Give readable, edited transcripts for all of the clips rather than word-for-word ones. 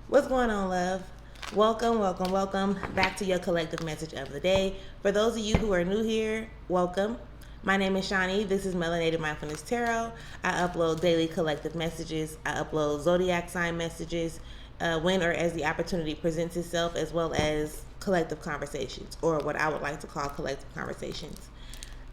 What's going on, love? Welcome back to your collective message of the day. For those of you who are new here, welcome. My name is Shani. This is Melanated Mindfulness Tarot. I upload daily collective messages. I upload zodiac sign messages when or as the opportunity presents itself, as well as collective conversations, or what I would like to call collective conversations.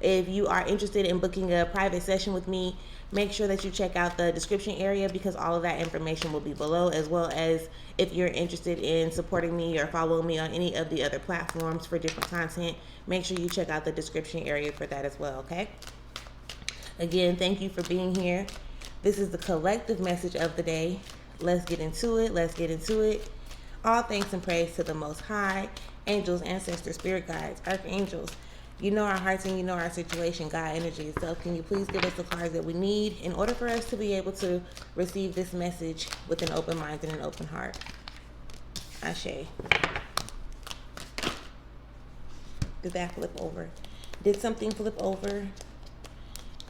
If you are interested in booking a private session with me, make sure that you check out the description area because all of that information will be below, as well as if you're interested in supporting me or following me on any of the other platforms for different content, make sure you check out the description area for that as well, okay? Again, thank you for being here. This is the collective message of the day. Let's get into it. All thanks and praise to the Most High, angels, ancestors, spirit guides, archangels. You know our hearts and you know our situation, God, energy itself. Can you please give us the cards that we need in order for us to be able to receive this message with an open mind and an open heart? Ashe. Did that flip over? Did something flip over?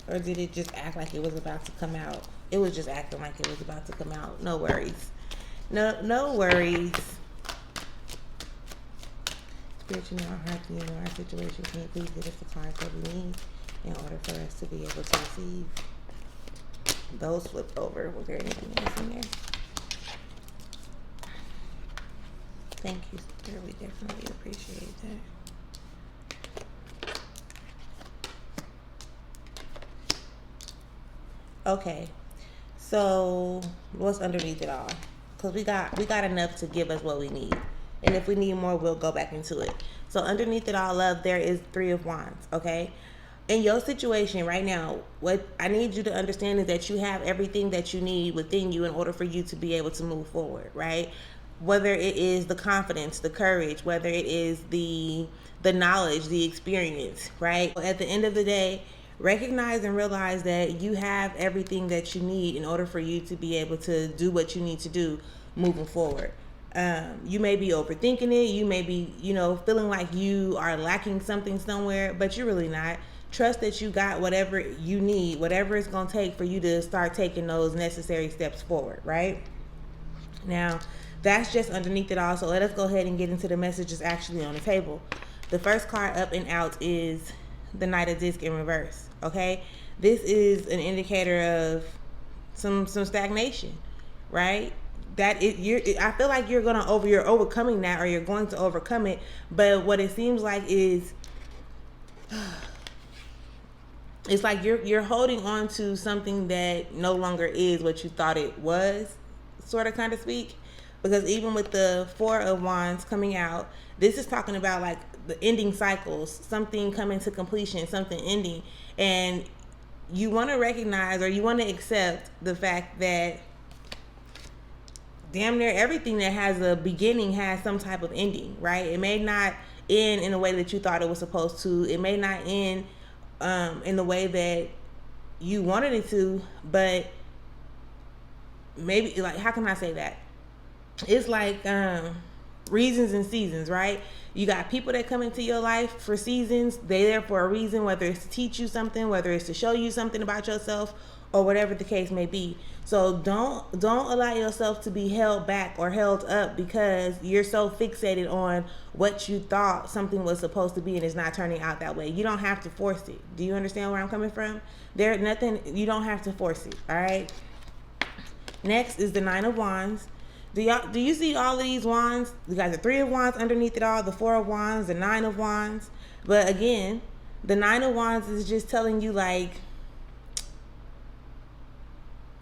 Or did it just act like it was about to come out? It was just acting like it was about to come out. No worries. No worries. Spirit, you know our hearts, you know our situation. Can you please give us the cards that we need in order for us to be able to receive? Those flipped over. Was there anything else in there? Thank you, Spirit. We definitely appreciate that. Okay, so what's underneath it all? Because we got enough to give us what we need. And if we need more, we'll go back into it. So underneath it all, love, there is Three of Wands, okay? In your situation right now, what I need you to understand is that you have everything that you need within you in order for you to be able to move forward, right? Whether it is the confidence, the courage, whether it is the knowledge, the experience, right? At the end of the day, recognize and realize that you have everything that you need in order for you to be able to do what you need to do moving forward. You may be overthinking it. You may be, feeling like you are lacking something somewhere, but you're really not. Trust that you got whatever you need, whatever it's going to take for you to start taking those necessary steps forward, right? Now, that's just underneath it all. So let us go ahead and get into the messages actually on the table. The first card up and out is the Knight of Discs in reverse, okay? This is an indicator of some stagnation, right? I feel like you're overcoming that, or you're going to overcome it. But what it seems like is, it's like you're holding on to something that no longer is what you thought it was, sort of, kind of speak. Because even with the Four of Wands coming out, this is talking about like the ending cycles, something coming to completion, something ending, and you want to recognize, or you want to accept the fact that damn near everything that has a beginning has some type of ending, right? It may not end in the way that you thought it was supposed to. It may not end in the way that you wanted it to, but maybe, like, how can I say that? It's like reasons and seasons, right? You got people that come into your life for seasons. They're there for a reason, whether it's to teach you something, whether it's to show you something about yourself, or whatever the case may be. So don't allow yourself to be held back or held up because you're so fixated on what you thought something was supposed to be and it's not turning out that way. You don't have to force it. Do you understand where I'm coming from? You don't have to force it, all right? Next is the Nine of Wands. Do you see all of these wands? You got the Three of Wands underneath it all, the Four of Wands, the Nine of Wands. But again, the Nine of Wands is just telling you, like,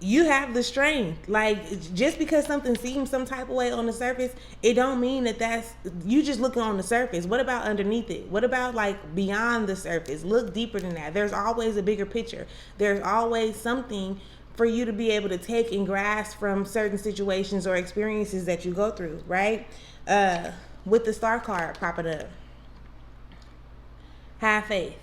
you have the strength. Like, just because something seems some type of way on the surface, it don't mean that's you just looking on the surface. What about underneath it? What about, like, beyond the surface? Look deeper than that. There's always a bigger picture. There's always something for you to be able to take and grasp from certain situations or experiences that you go through, right? With the Star card popping up. Have faith.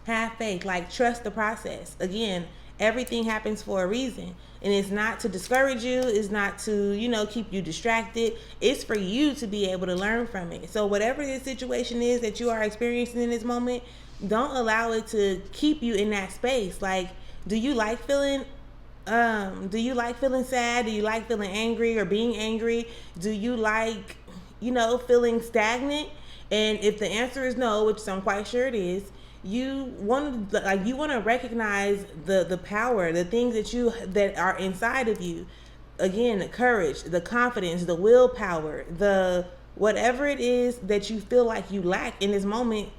Have faith. Like, trust the process. Again, everything happens for a reason. And it's not to discourage you. It's not to, keep you distracted. It's for you to be able to learn from it. So whatever the situation is that you are experiencing in this moment, don't allow it to keep you in that space. Like, do you like feeling Do you like feeling sad? Do you like feeling angry or being angry? Do you like, feeling stagnant? And if the answer is no, which I'm quite sure it is, you want to recognize the power, the things that are inside of you. Again, the courage, the confidence, the willpower, the whatever it is that you feel like you lack in this moment.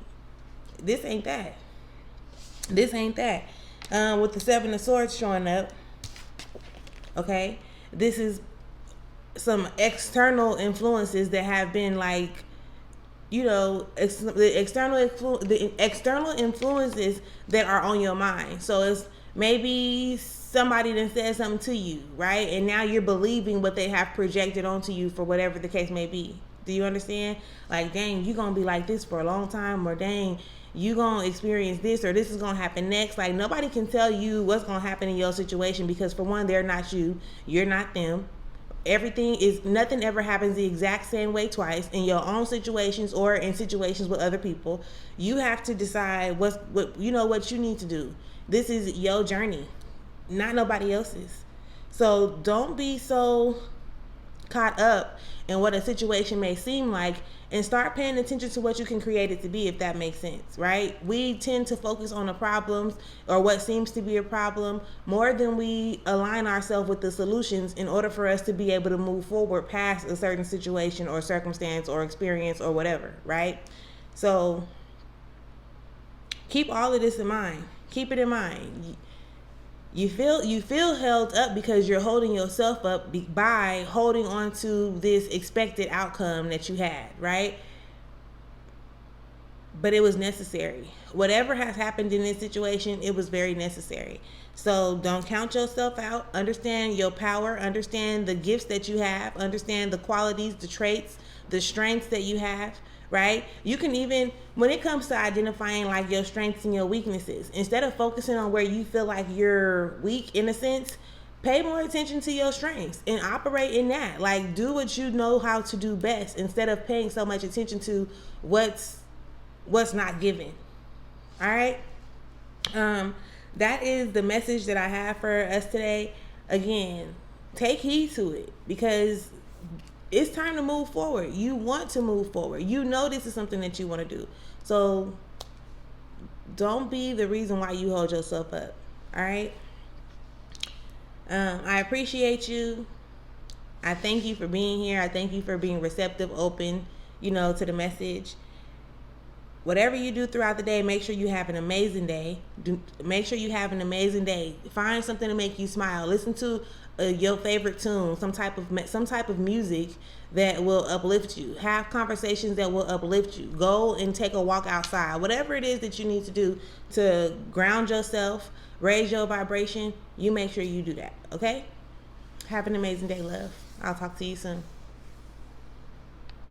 This ain't that. This ain't that. With the Seven of Swords showing up, okay, this is some external influences that have been like, the external influences that are on your mind. So it's maybe somebody done said something to you, right? And now you're believing what they have projected onto you for whatever the case may be. Do you understand? Like, dang, you gonna be like this for a long time, or dang, you gonna experience this, or this is gonna happen next. Like, nobody can tell you what's gonna happen in your situation, because for one, they're not you, you're not them. Nothing ever happens the exact same way twice in your own situations or in situations with other people. You have to decide what you need to do. This is your journey, not nobody else's. So don't be so caught up in what a situation may seem like, and start paying attention to what you can create it to be, if that makes sense, right? We tend to focus on the problems or what seems to be a problem more than we align ourselves with the solutions in order for us to be able to move forward past a certain situation or circumstance or experience or whatever, right? So keep all of this in mind. Keep it in mind. You feel held up because you're holding yourself up by holding on to this expected outcome that you had, right? But it was necessary. Whatever has happened in this situation, it was very necessary. So don't count yourself out. Understand your power. Understand the gifts that you have. Understand the qualities, the traits, the strengths that you have, right? You can even, when it comes to identifying like your strengths and your weaknesses, instead of focusing on where you feel like you're weak in a sense, pay more attention to your strengths and operate in that. Like, do what you know how to do best instead of paying so much attention to what's not given. All right. That is the message that I have for us today. Again, take heed to it, because it's time to move forward. You want to move forward. You know this is something that you want to do. So don't be the reason why you hold yourself up. All right. I appreciate you. I thank you for being here. I thank you for being receptive, open, to the message. Whatever you do throughout the day, make sure you have an amazing day. Make sure you have an amazing day. Find something to make you smile. Listen to your favorite tune, some type of music that will uplift you. Have conversations that will uplift you. Go and take a walk outside. Whatever it is that you need to do to ground yourself, raise your vibration, you make sure you do that. Okay? Have an amazing day, love. I'll talk to you soon.